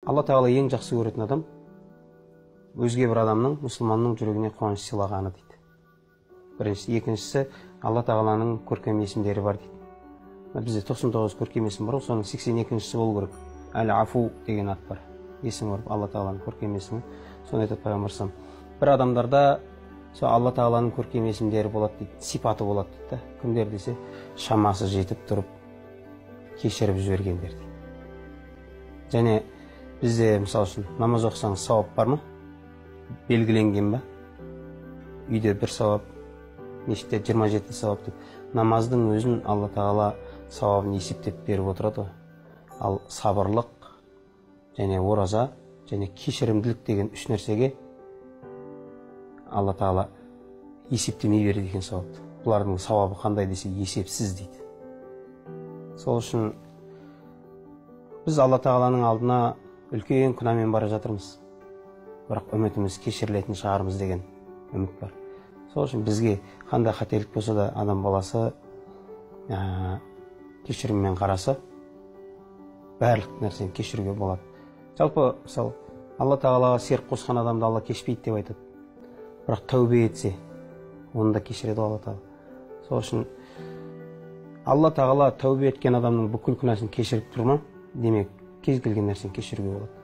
Алла тағала ең жақсы көретін адам өзге бір адамның, мұсылманның жүрегіне қуаныш сыйлағаны дейді. Біріншісі, екіншісі, Алла тағаланың көркем есімдері бар дейді. Бізде 99 көркем есім бар, соның 82-шісі болу керек. Әл-Афу деген ат бар. Есім бар, Алла тағаланың көркем есімі. Соны айтады пайғамбар. Бір адамдарда сол Алла тағаланың көркем есімдері болады дейді, сипаты болады дейді. Кімдер десе, шамасы жетіп тұрып, кешіріп жібергендер дейді. Және бізде мысалы үшін намаз оқысаңыз сауап бар ма? Белгіленген ба? Үйде бір сауап, мешітте 27 сауап деп. Намаздың өзін Алла тағала сауабын есептеп беріп отырады. Ал сабырлық және ораза және кешірімділік деген үш нәрсеге Алла тағала есептемей береді екен сауапты. Бұлардың сауабы қандай десе, есепсіз дейді. Сол үшін біз Алла тағаланың алдына үлкен күнәмен бара жатырмыз. Бірақ үмітіміз кешірілетін шығармыз деген үміт бар. Сол үшін бізге қандай қателік болса да адам баласы кешіріммен қараса, барлық нәрсені кешіруге болады. Жалпы, мысалы, Алла тағалаға серік қосқан адамды Алла кешпейді деп айтады. Бірақ тәубе етсе, оны да кешіреді Алла тағала. Сол үшін Алла тағала тәубе еткен адамның бүкіл күнәсін кешіріп тұр ма? Демек, кез келген нәрсені кешіруге болады.